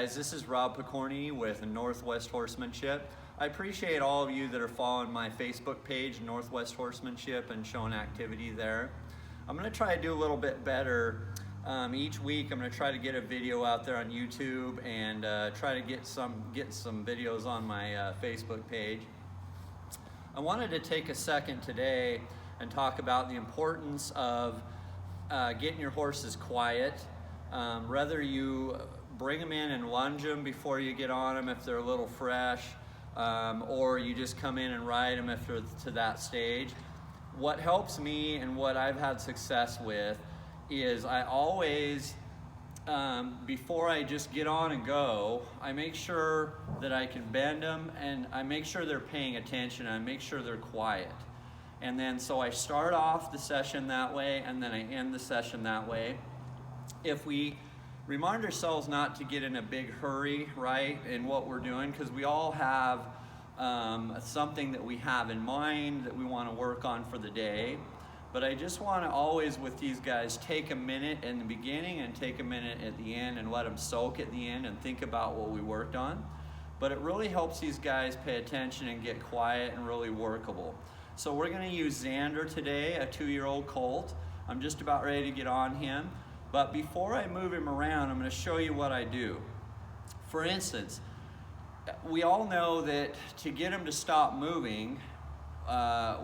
Guys, this is Rob Pokorny with Northwest Horsemanship. I appreciate all of you that are following my Facebook page, Northwest Horsemanship, and showing activity there. I'm going to try to do a little bit better each week. I'm going to try to get a video out there on YouTube and try to get some videos on my Facebook page. I wanted to take a second today and talk about the importance of getting your horses quiet. Whether you bring them in and lunge them before you get on them if they're a little fresh, or you just come in and ride them if they're to that stage. What helps me and what I've had success with is I always, before I just get on and go, I make sure that I can bend them and I make sure they're paying attention and I make sure they're quiet. And then so I start off the session that way and then I end the session that way. If we remind ourselves not to get in a big hurry, right, in what we're doing, because we all have something that we have in mind that we want to work on for the day. But I just want to always, with these guys, take a minute in the beginning and take a minute at the end and let them soak at the end and think about what we worked on. But it really helps these guys pay attention and get quiet and really workable. So we're going to use Xander today, a 2-year-old colt. I'm just about ready to get on him. But before I move him around, I'm going to show you what I do. For instance, we all know that to get him to stop moving,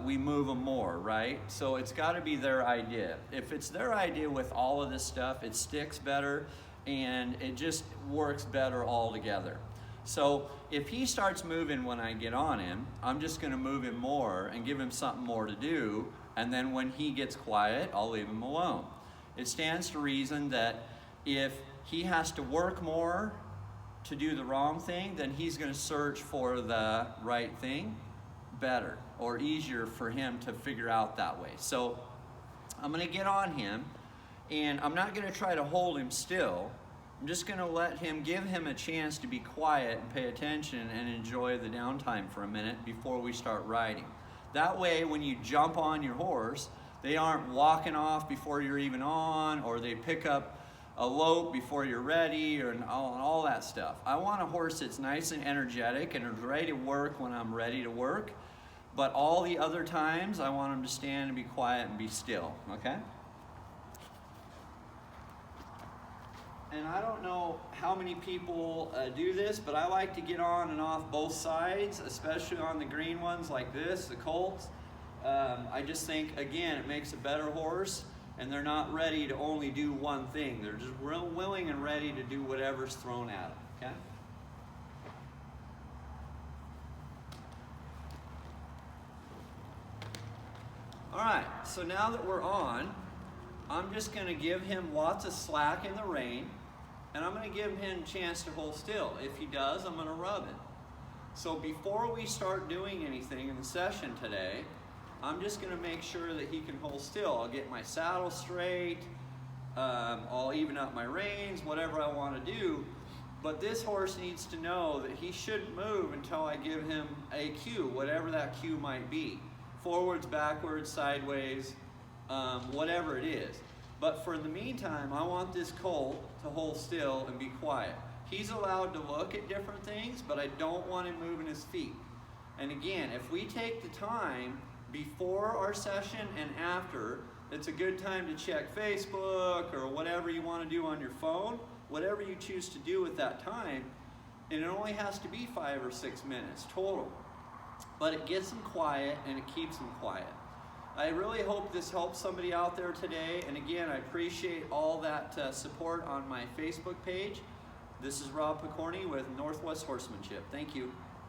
we move them more, right? So it's got to be their idea. If it's their idea with all of this stuff, it sticks better and it just works better all together. So if he starts moving when I get on him, I'm just going to move him more and give him something more to do. And then when he gets quiet, I'll leave him alone. It stands to reason that if he has to work more to do the wrong thing, then he's going to search for the right thing better or easier for him to figure out that way. So I'm going to get on him and I'm not going to try to hold him still. I'm just going to give him a chance to be quiet and pay attention and enjoy the downtime for a minute before we start riding. That way, when you jump on your horse, they aren't walking off before you're even on, or they pick up a lope before you're ready, or all that stuff. I want a horse that's nice and energetic and is ready to work when I'm ready to work, but all the other times I want him to stand and be quiet and be still, okay? And I don't know how many people do this, but I like to get on and off both sides, especially on the green ones like this, the colts. I just think, again, it makes a better horse, and they're not ready to only do one thing. They're just real willing and ready to do whatever's thrown at them, okay? All right, so now that we're on, I'm just going to give him lots of slack in the rein, and I'm going to give him a chance to hold still. If he does, I'm going to rub it. So before we start doing anything in the session today, I'm just going to make sure that he can hold still. I'll get my saddle straight, I'll even up my reins, whatever I want to do. But this horse needs to know that he shouldn't move until I give him a cue, whatever that cue might be. Forwards, backwards, sideways, whatever it is. But for the meantime, I want this colt to hold still and be quiet. He's allowed to look at different things, but I don't want him moving his feet. And again, if we take the time before our session and after, it's a good time to check Facebook or whatever you want to do on your phone, whatever you choose to do with that time, and it only has to be 5 or 6 minutes total. But it gets them quiet and it keeps them quiet. I really hope this helps somebody out there today, and again, I appreciate all that support on my Facebook page. This is Rob Pokorny with Northwest Horsemanship. Thank you.